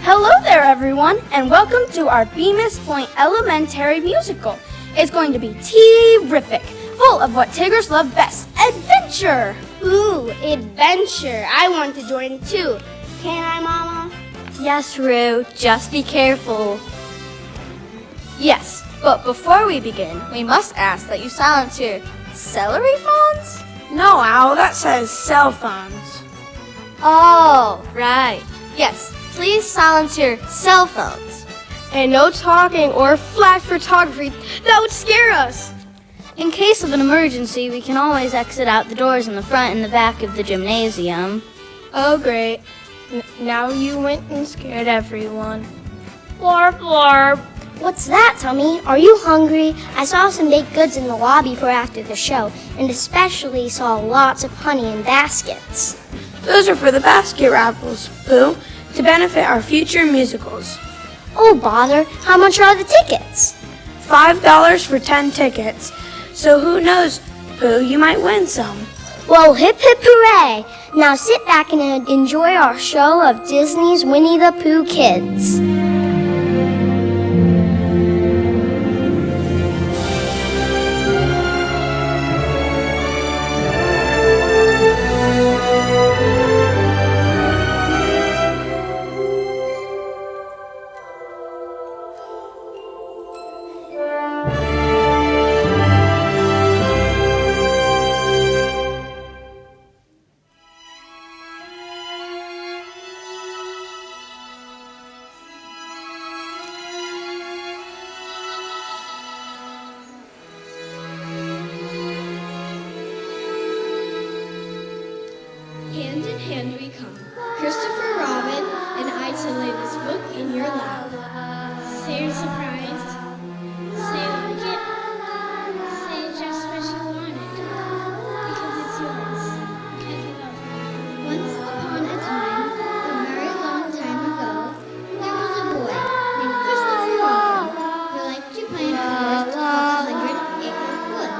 Hello there, everyone, and welcome to our Bemus Point Elementary musical. It's going to be terrific, full of what Tiggers love best, adventure. Ooh, adventure. I want to join too. Can I, Mama? Yes, Rue, just be careful. Yes, but before we begin, we must ask that you silence your celery phones? No, Al, that says cell phones. Oh, right. Yes, please silence your cell phones. And no talking or flash photography. That would scare us. In case of an emergency, we can always exit out the doors in the front and the back of the gymnasium. Oh, great. Now you went and scared everyone. Blurb, blurb. What's that, Tommy? Are you hungry? I saw some baked goods in the lobby for after the show, and especially saw lots of honey in baskets. Those are for the basket raffles, Pooh, to benefit our future musicals. Oh, bother. How much are the tickets? $5 for 10 tickets. So who knows, Pooh, you might win some. Well, hip hip hooray! Now sit back and enjoy our show of Disney's Winnie the Pooh Kids. Hand in hand we come, Christopher Robin and I to lay this book in your lap. Say you're surprised. Say like it. Say just what you wanted. Because it's yours. Because you love me. Once upon a time, a very long time ago, there was a boy named Christopher Robin who liked to plant a forest of 100-acre wood.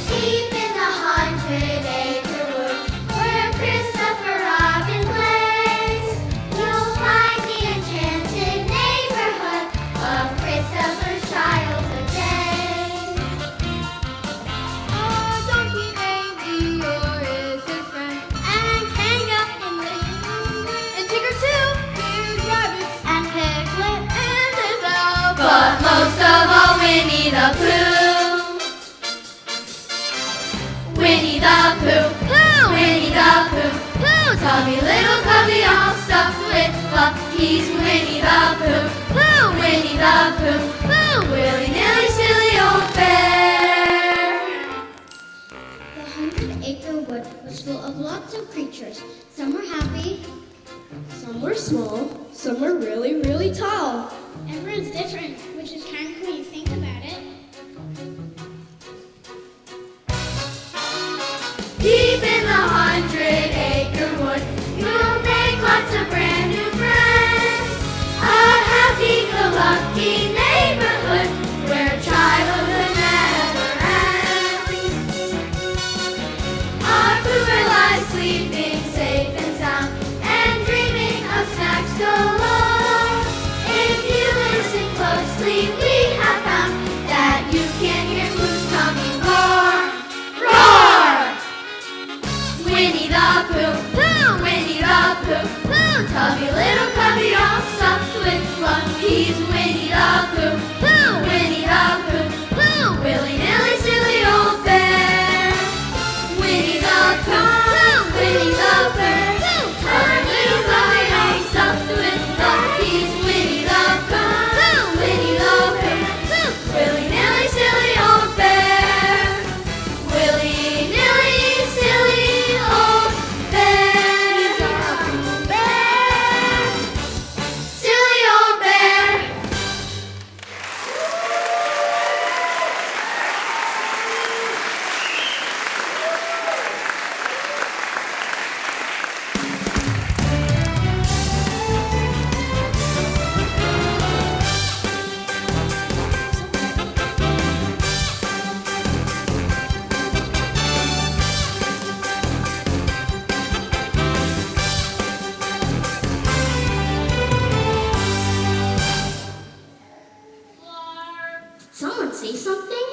Deep in the 100-acre woods, where Christopher Robin plays, you'll find the enchanted neighborhood of Christopher's childhood days. Donkey named Eeyore is his friend, and Kanga and Tigger too. Here's Rabbits and Piglet and Isabelle, but most of all Winnie the Pooh. Winnie the Pooh, Pooh, Winnie the Pooh, Pooh, Tommy little cubby all stuffed with fluff. He's Winnie the Pooh, Pooh, Winnie the Pooh, Pooh, willy-nilly silly old bear. The 100-acre wood was full of lots of creatures. Some were happy, some were small, some were really, really tall. Everyone's different, which is kind of cool when you think about it. Deep in the 100-acre wood, you'll make lots of brand new friends. A happy-go-lucky neighborhood where childhood never ends. Our Pooh lies sleeping safe and sound and dreaming of snacks galore. If you listen closely, we someone say something?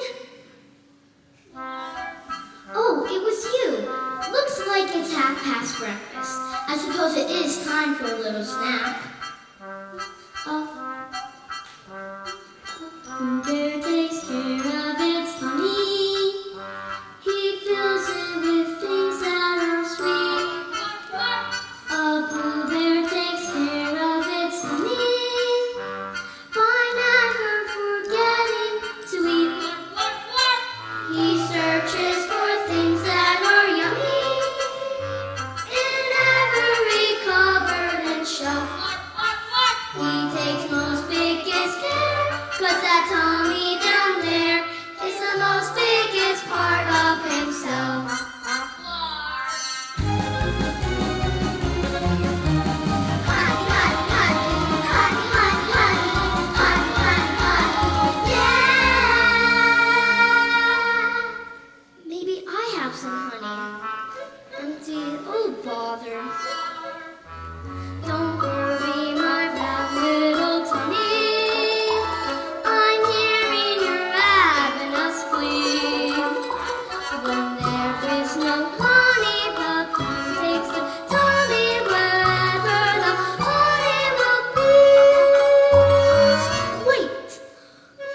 Oh, it was you. Looks like it's 1/2 breakfast. I suppose it is time for a little snack. Pooh Bear takes care of its tummy. He fills it with things that are sweet. Pooh Bear takes care of its tummy by never forgetting to eat. He searches for things that are yummy in every cupboard and shelf. He takes most biggest care, 'cause that tummy down there is the most biggest part of himself. Honey, honey, honey, honey, honey, honey, honey, honey, honey, yeah! Maybe I have some honey. Empty, oh bother. Don't worry, my round little tummy. I'm hearing your ravenous plea. When there is no honey, the Pooh takes the tummy wherever the honey will be. Wait,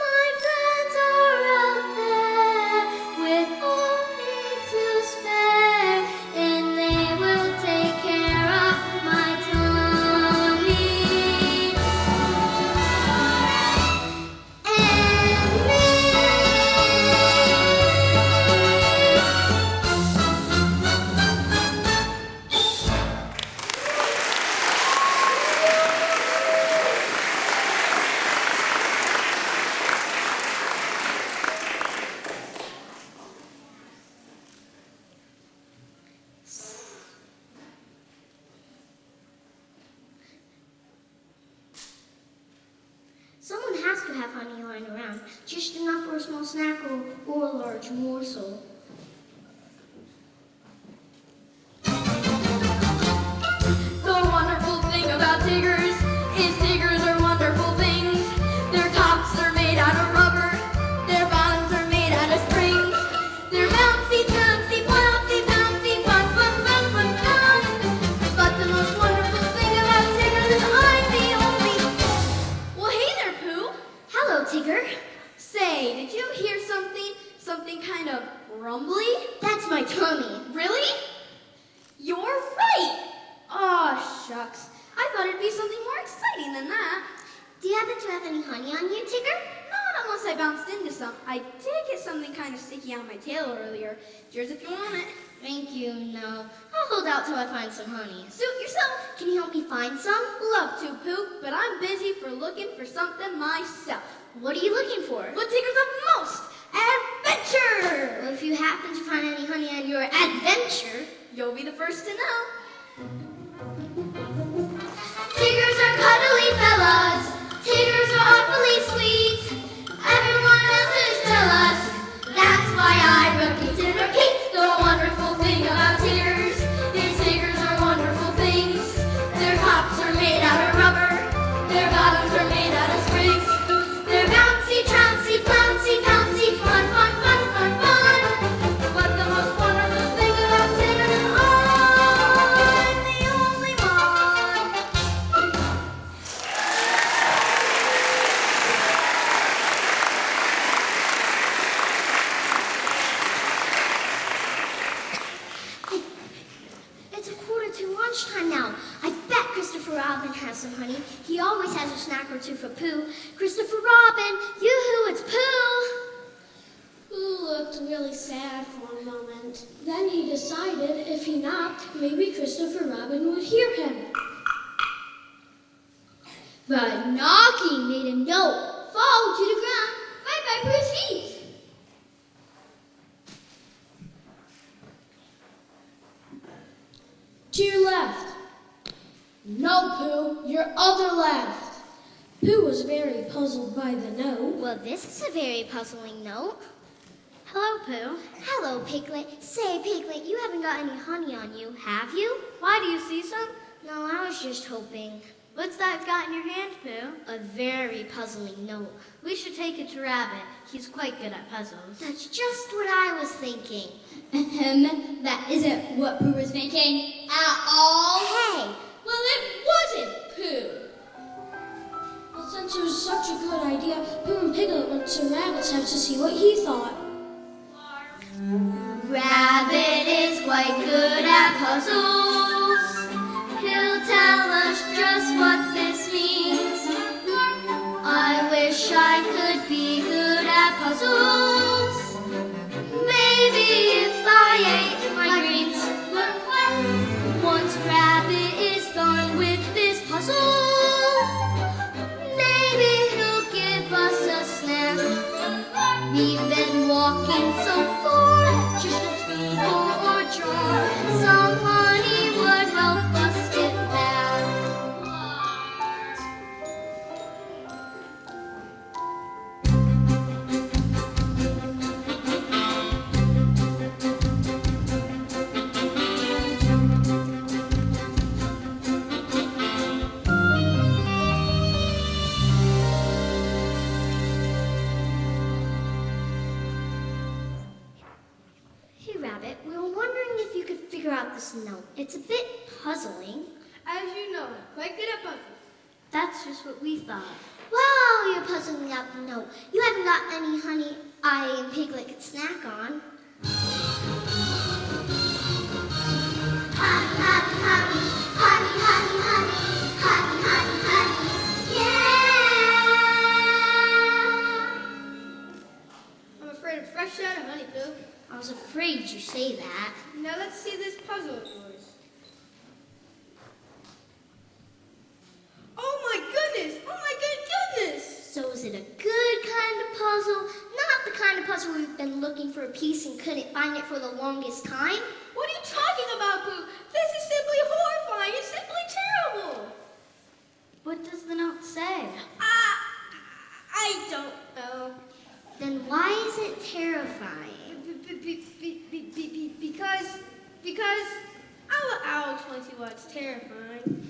my friends are out there with honey to spare, and they will take care of my tummy and me. Someone has to have honey lying around, just enough for a small snack or a large morsel. The wonderful thing about tigers is tigers are wonderful things. Their tops are made out of rubber, their bottoms are made out of springs. They're bouncy, bouncy, bouncy, bouncy, fun, fun, fun, fun, fun. But the most wonderful thing about tigers is I'm the only. Well, hey there, Pooh. Hello, Tigger. Say, did you hear something? Something kind of rumbly? That's my tummy. Really? You're right. Oh, shucks. I thought it'd be something more exciting than that. Do you happen to have any honey on you, Tigger? Not unless I bounced into some. I did get something kind of sticky on my tail earlier. Cheers if you want it. Thank you, no. I'll hold out till I find some honey. Suit yourself. Can you help me find some? Love to, Pooh, but I'm busy for looking for something myself. What are you looking for? What tigers love most? Adventure! Well, if you happen to find any honey on your adventure, You'll be the first to know. tigers are cuddly fellas. Tigers are awfully sweet. Everyone else is jealous. That's why I repeat and repeat. The wonderful thing about tigers is tigers are wonderful things. Their tops are made out of rubber. Their bottoms are made out of springs. They're bouncy, trouncy, flouncy, bouncy, fun, fun, fun, fun, fun. But the most wonderful thing about tigers is I'm the only one. It's 1:45 lunchtime now. I bet Christopher Robin has some honey. He always has a snack or two for Pooh. Christopher Robin, yoo-hoo, it's Pooh. Pooh looked really sad for a moment. Then he decided if he knocked, maybe Christopher Robin would hear him. The knocking made him fall to the ground right by Pooh's feet. To your left. No, Pooh, your other left. Pooh was very puzzled by the no. Well, this is a very puzzling note. Hello, Pooh. Hello, Piglet. Say, Piglet, you haven't got any honey on you, have you? Why, do you see some? No, I was just hoping. What's that you've got in your hand, Pooh? A very puzzling note. We should take it to Rabbit. He's quite good at puzzles. That's just what I was thinking. That isn't what Pooh was thinking at all. Hey! Well, it wasn't Pooh. Well, since it was such a good idea, Pooh and Piglet went to Rabbit's house to see what he thought. Rabbit is quite good at puzzles. He'll tell us just what this means. I wish I could be good at puzzles. Maybe if I ate my greens. Once Rabbit is done with this puzzle, maybe he'll give us a snack. We've been walking so far, just a spoonful or jar. Some honey would help us get back. Hey, Rabbit, we were wondering if you could figure out this note. It's a bit puzzling. As you know, quite good at puzzles. That's just what we thought. Well, you're puzzling out the note. You haven't got any honey I and Piglet could snack on. Honey, honey, honey, honey, honey, honey, honey, honey, honey, yeah! I'm afraid of fresh out of honey, Pooh. I was afraid you'd say that. Now let's see this puzzle of yours. Oh my goodness! Oh my good goodness! So is it a good kind of puzzle? Not the kind of puzzle we've been looking for a piece and couldn't find it for the longest time? What are you talking about, Pooh? This is simply horrifying. It's simply terrible. What does the note say? I don't know. Then why is it terrifying? Because I'll explain to you why it's terrifying.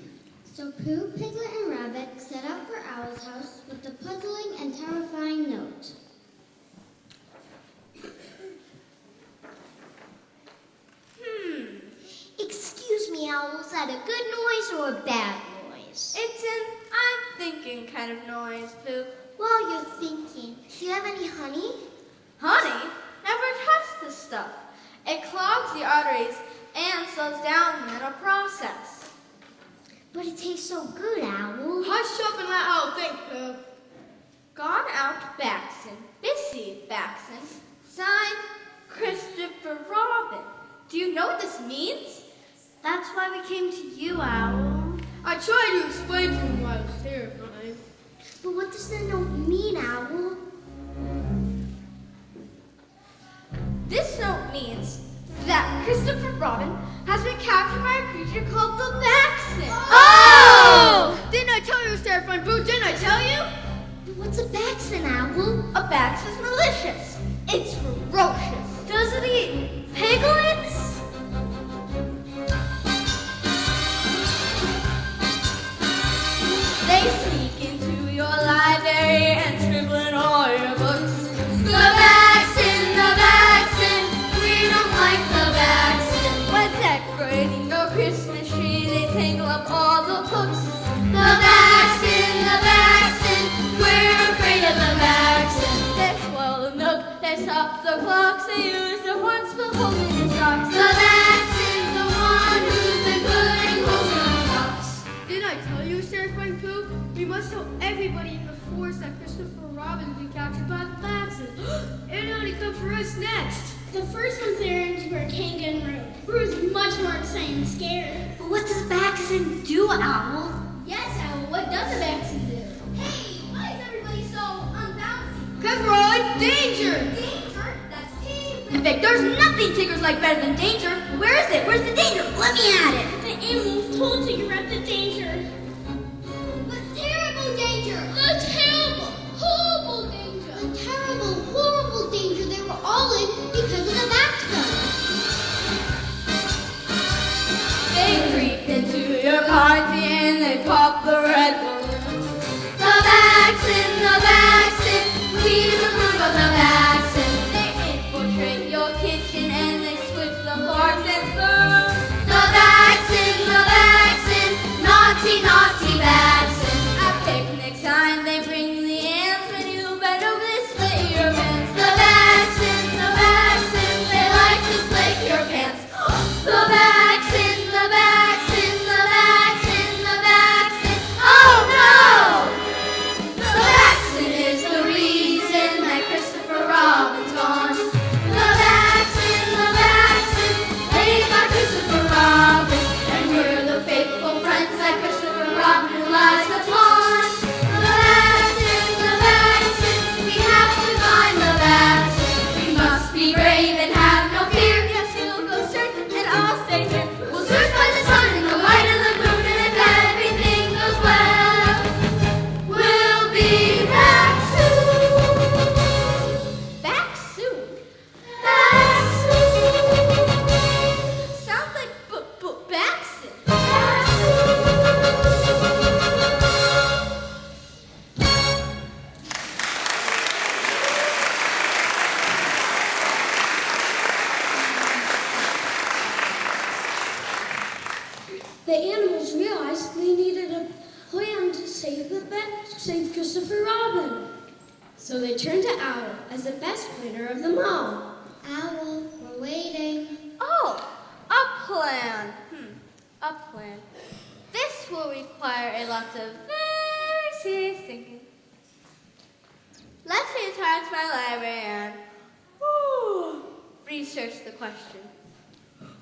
So Pooh, Piglet, and Rabbit set out for Owl's house with the puzzling and terrifying note. Excuse me, Owl, was that a good noise or a bad noise? It's an I'm thinking kind of noise, Pooh. While you're thinking, do you have any honey? Honey? Never touch this stuff. It clogs the arteries and slows down the mental process. But it tastes so good, Owl. Hush up and let Owl think, Pooh. Gone out Baxton, Bissy Baxton, signed Christopher Robin. Do you know what this means? That's why we came to you, Owl. I tried to explain to him why it was terrifying. But what does the note mean, Owl? This note means that Christopher Robin has been captured by a creature called the Baxton. Oh! Didn't I tell you it was terrifying, Pooh? Didn't I tell you? But what's a Baxton, Owl? A Baxton's malicious. It's ferocious. Does it eat piglets? They sneak into your library and scribble in all your books. The Baxton, we don't like the Baxton. When decorating your Christmas tree, they tangle up all the books. The Baxton, we're afraid of the Baxton. They spoil the milk, they stop the clocks, they use the horns for holding the socks. The Baxton's the one who's been putting holes in the socks. Didn't I tell you it was terrifying, Pooh? We must tell everybody in the forest that Christopher Robin's been captured by the Baxton. And only come for us next. The first one's errands were kangaroo. Bruce much more excited and scared. But what does Baxton do, Owl? Yes, Owl, what does a Baxton do? Hey, why is everybody so unbouncy? Because we're all in danger. Danger? That's team. In fact, there's nothing Tiggers like better than danger. Where is it? Where's the danger? Let me at it. The animals told you you're at the danger. The terrible danger. The terrible, horrible danger. The terrible, horrible danger they were all in because of the Baxton. They creep into your party and they pop the red So they turned to Owl as the best planner of them all. Owl, we're waiting. Oh, a plan. A plan. This will require a lot of very serious thinking. Let's return to my library and research the question.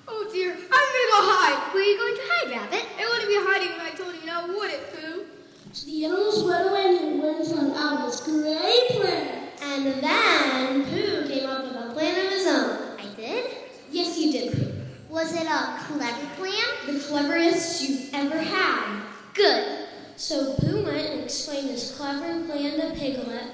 Oh dear, I'm gonna go hide. Where are you going to hide, Rabbit? It wouldn't be hiding if I told you now, would it, Pooh? So the animals went away and went on Owl's great plan. And then Pooh came up with a plan of his own. I did? Yes, you did, Pooh. Was it a clever plan? The cleverest you've ever had. Good. So Pooh went and explained his clever plan to Piglet.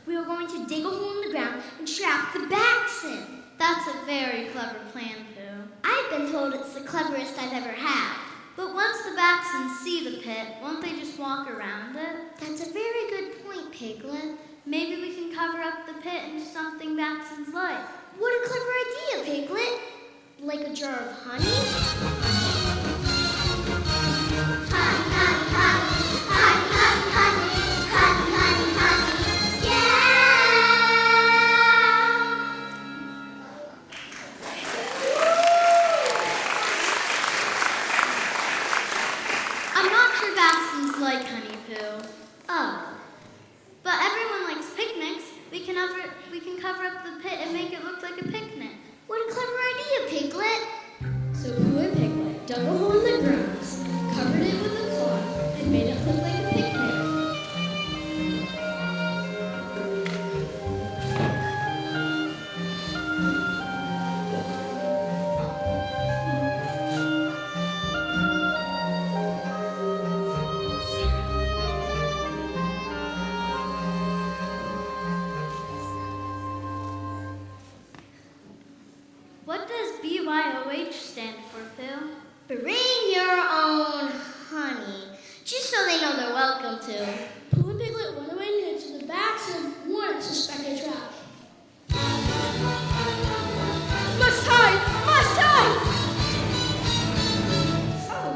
We were going to dig a hole in the ground and trap the bats in. That's a very clever plan, Pooh. I've been told it's the cleverest I've ever had. But once the Baxons see the pit, won't they just walk around it? That's a very good point, Piglet. Maybe we can cover up the pit into something Baxons like. What a clever idea, Piglet. Like a jar of honey? Honey, honey, honey, honey, honey, honey, honey, honey, honey, I'm not sure Baxons like honey, Pooh. Oh. But everyone likes picnics. We can cover up the pit and make it look like a picnic. What a clever idea, Piglet. So Pooh and Piglet dug a hole in the grass, covered it with a cloth, and made it look like a picnic. What does BYOH stand for, Pooh? Bring your own honey. Just so they know they're welcome to. Pooh and Piglet went away and hid to the backs and wanted to suspect a trap. Must hide! Must hide! Oh,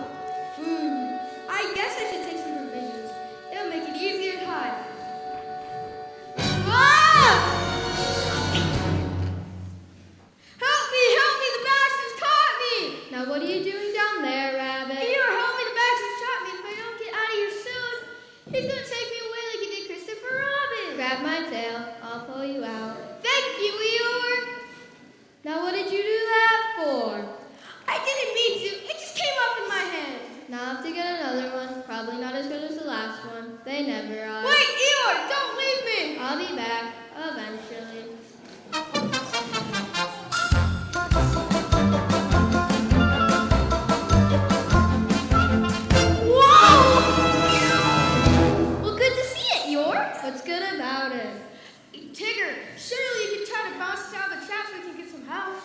food. I guess I should take some provisions. It'll make it easier to hide. Ah! Help me, the Baxters caught me! Now what are you doing down there, Rabbit? Eeyore, help me, the Baxters shot me. If I don't get out of here soon, he's gonna take me away like he did Christopher Robin. Grab my tail. I'll pull you out. Thank you, Eeyore. Now what did you do that for? I didn't mean to. It just came up in my head. Now I have to get another one. Probably not as good as the last one. They never are. Wait, Eeyore, don't leave me. I'll be back. Eventually. Well, good to see it, Eeyore. What's good about it? Tigger, surely you can try to bounce us out of the trap so we can get some help. Of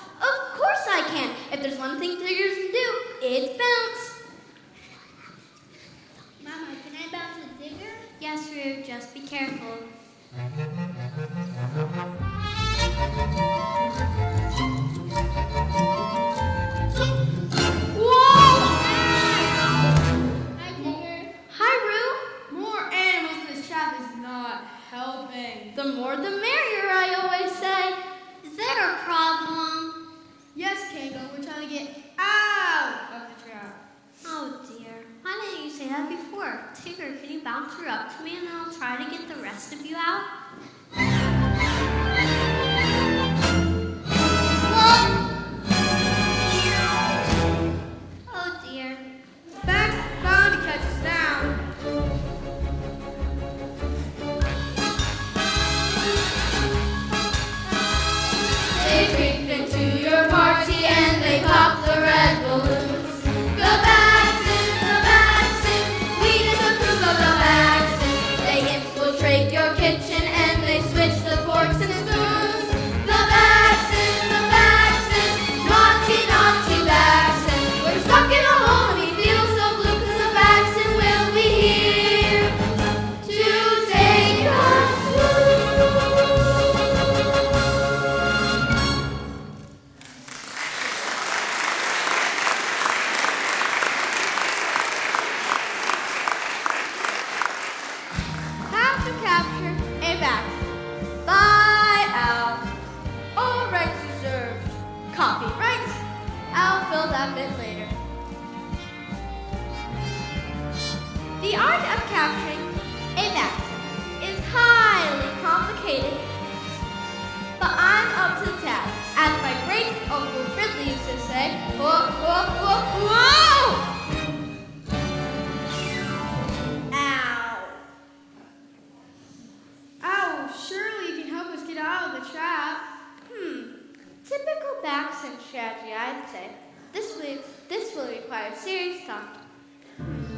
course I can. If there's one thing Tigers can do, it's bounce. Mama, can I bounce a digger? Yes, Roo. Just be careful. Hi, digger. Hi, Roo. More animals in this trap is not helping. The more the merrier, I always say. Is there a problem? Yes, Kango, we're trying to get out of the trap. Oh dear. Why didn't you say that before? Tigger, can you bounce her up to me and then I'll try to get the rest of you out? Oh dear. Back's bound to catch us now. They creep into your party and they pop the red balloons. Go Baxton, we disapprove of the Baxton. They infiltrate your kitchen Whoa! Ow. Ow, surely you can help us get out of the trap. Typical Baxton strategy, I'd say. This will require serious thought.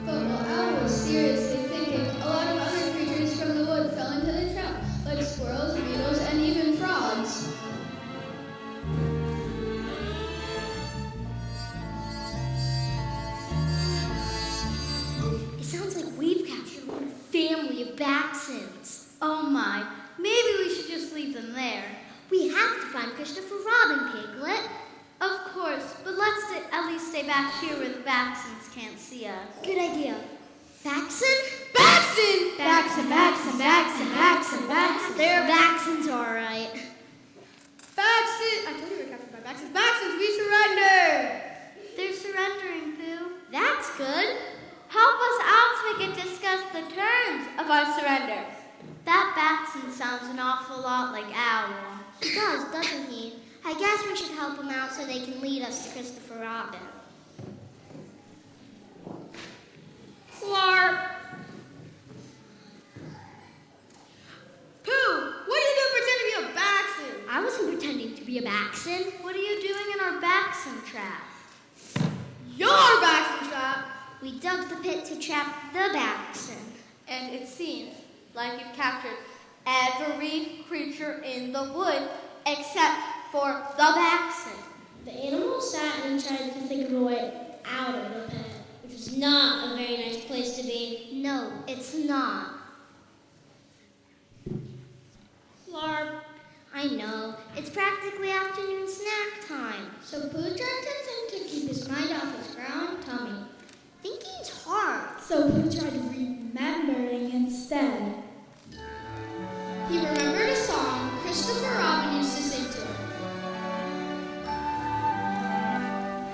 But while Al was seriously thinking, a lot of other creatures from the wood fell into the trap, like squirrels, beetles, and even frogs. It sounds like we've captured one family of Baxtons. Oh my, maybe we should just leave them there. We have to find Christopher Robin, Piglet. Of course, but let's at least stay back here where the Baxtons can't see us. Good idea. Baxton? Baxton! Baxton, Baxton, Baxton, Baxton, Baxton. They're Baxtons, all right. Baxton! I told you we were captured by Baxtons. Baxtons, we surrender! They're surrendering, Pooh. That's good. Help us out so we can discuss the terms of our surrender. That Baxton sounds an awful lot like Owl. He does, doesn't he? I guess we should help him out so they can lead us to Christopher Robin. Flarp! Pooh, what are you doing pretending to be a Baxton? I wasn't pretending to be a Baxton. What are you doing in our Baxton trap? Your Baxton trap! We dug the pit to trap the Baxton. And it seems like you've captured every creature in the wood except for the Baxton. The animal sat and tried to think of a way out of the pit, which is not a very nice place to be. No, it's not. Flarp. I know. It's practically afternoon snack time. So Pooh tried to think to keep his mind off his growling tummy. Thinking's hard. So Pooh tried remembering instead. He remembered a song Christopher Robin used to sing to him.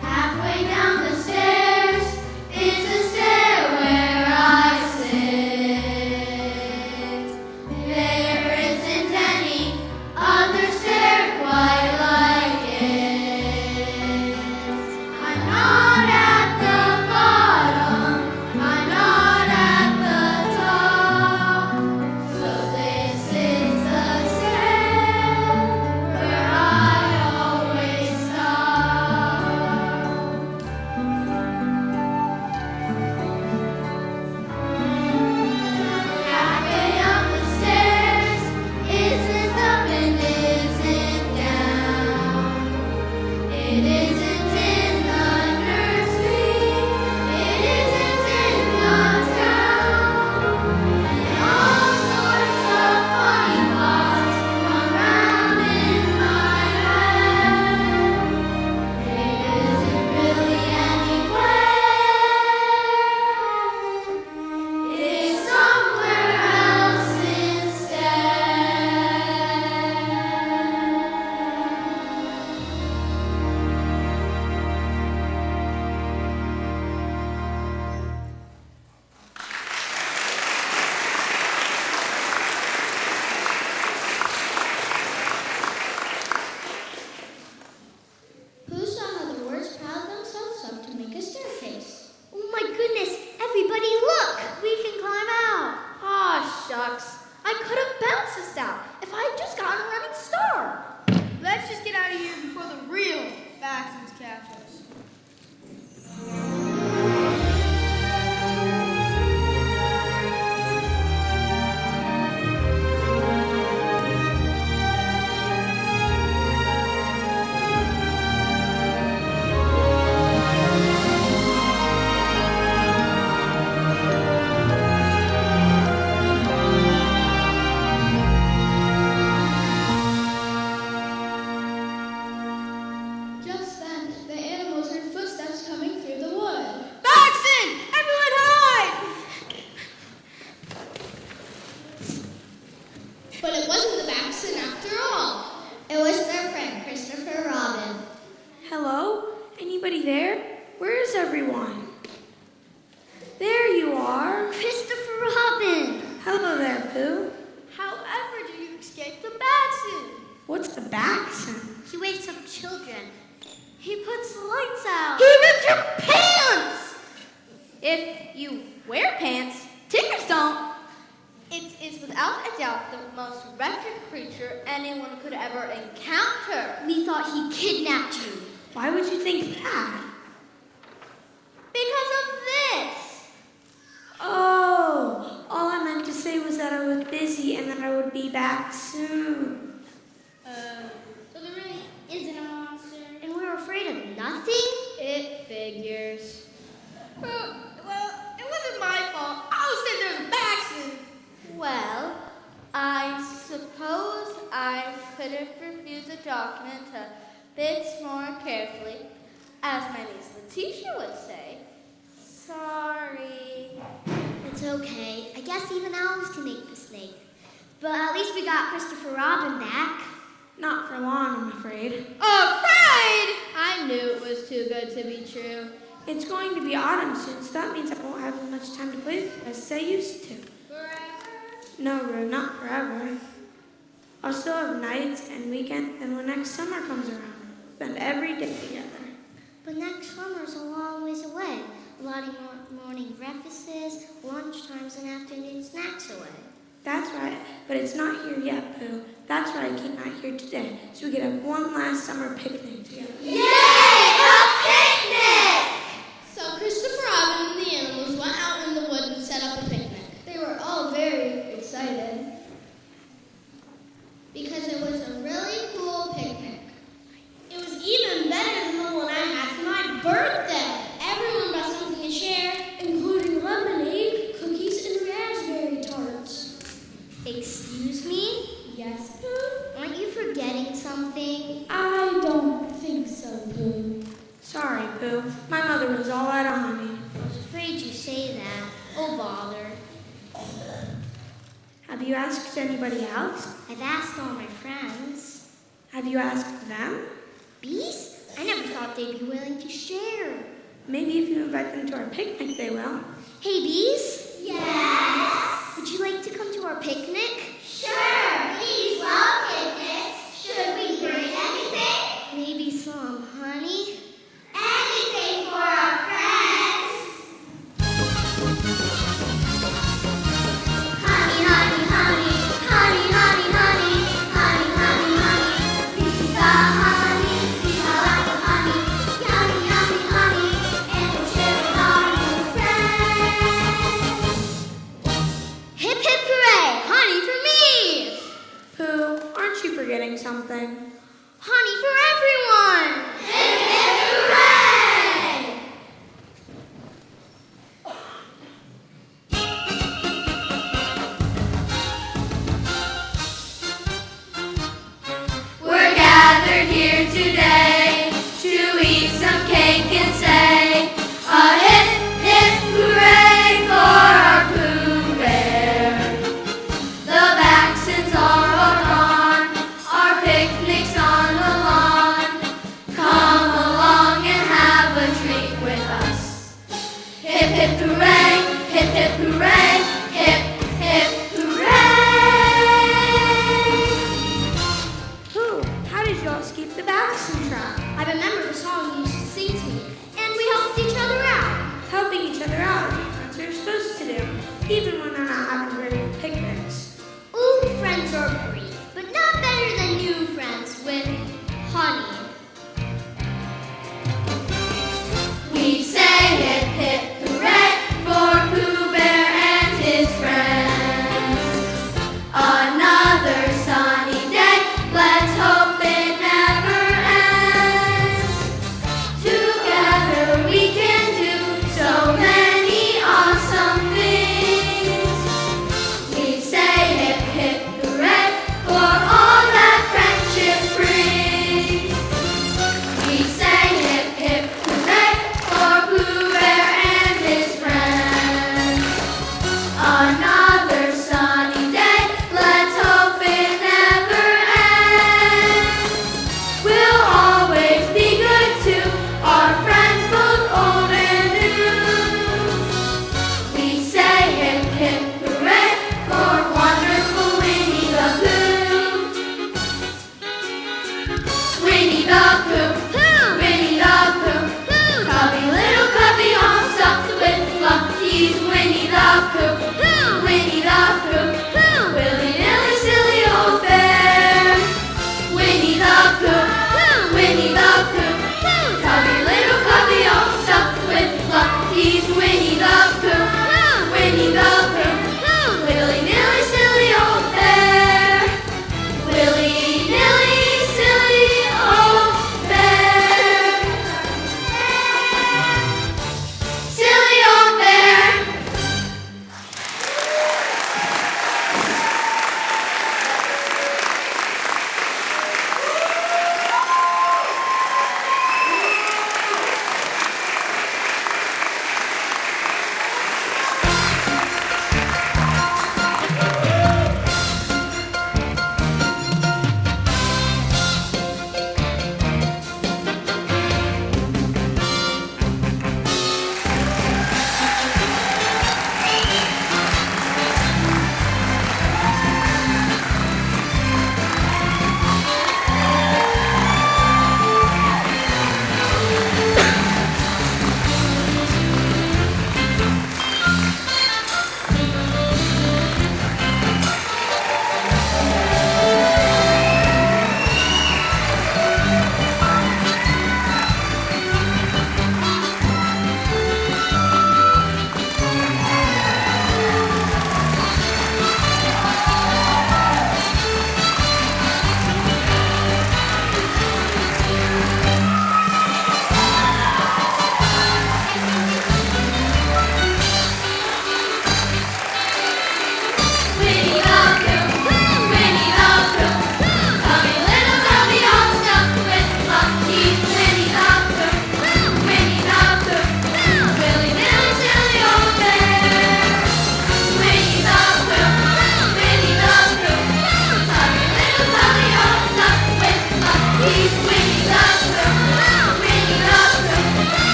Halfway down the stairs is a stair where I sit. There isn't any other stair quite like it. I'm not at the bottom, I'm not at the top. So this is the stair where I always stop. Halfway up the stairs isn't up and isn't down. It isn't in the nursery. It isn't in the town. And all sorts of funny thoughts run round in my head. It isn't really anywhere. It's somewhere else instead. Pooh saw how the words piled themselves up to make a staircase. Oh my goodness, everybody look! We can climb out. Aw, shucks. I could have bounced us out if I had just gotten a running start. Let's just get out of here before the real Baxtons catch us. Just then, the animals heard footsteps coming through the wood. Baxton! Everyone hide! But it wasn't the Baxton after all. It was their friend, Christopher Robin. Hello? Anybody there? Where is everyone? There you are. Christopher Robin! Hello there, Pooh. However did you escape the Baxton? What's a Baxton? He wakes up children. He puts the lights out. He rips your pants! If you wear pants, tigers don't. It is without a doubt the most wretched creature anyone could ever encounter. We thought he kidnapped you. Why would you think that? Because of this. Oh, all I meant to say was that I was busy and that I would be back soon. So there really isn't a monster? And we're afraid of nothing? It figures. Well, it wasn't my fault. I was sitting there with Baxton. Well, I suppose I could have refused the document a bit more carefully, as my niece Letitia would say. Sorry. It's okay. I guess even owls can make mistakes. But at least we got Christopher Robin back. Not for long, I'm afraid. Afraid? I knew it was too good to be true. It's going to be autumn soon, so that means I won't have as much time to play with you as I used to. Forever? No, Rue, not forever. I'll still have nights and weekends, and when next summer comes around, spend every day together. But next summer's a long ways away. A lot of morning breakfasts, lunchtimes, and afternoon snacks away. That's right, but it's not here yet, Pooh. That's why I came out here today, so we could have one last summer picnic together. Yay! A picnic! So Christopher Robin and the animals went out in the woods and set up a picnic. They were all very excited because it was a really cool picnic. It was even better than the one I had for my birthday. Everyone brought something to share, including lemonade, cookies, and raspberry tarts. Excuse me? Yes, Pooh? Aren't you forgetting something? I don't think so, Pooh. Sorry, Pooh. My mother was all out of honey. I was afraid you'd say that. Oh, bother. Have you asked anybody else? I've asked all my friends. Have you asked them? Bees? I never thought they'd be willing to share. Maybe if you invite them to our picnic, they will. Hey, bees? Yes? Would you like to come to our picnic? Sure, bees love picnics. Should we bring anything? Maybe some honey? Anything for our friends. Honey, honey, honey, honey, honey, honey, honey, honey, honey. Bees got honey, bees got lots of honey. Yummy, yummy honey, and we'll share with our new friends. Hip, hip, hooray! Honey for me! Pooh, aren't you forgetting something? Honey for everyone! Hip, hip, hooray! We're gathered here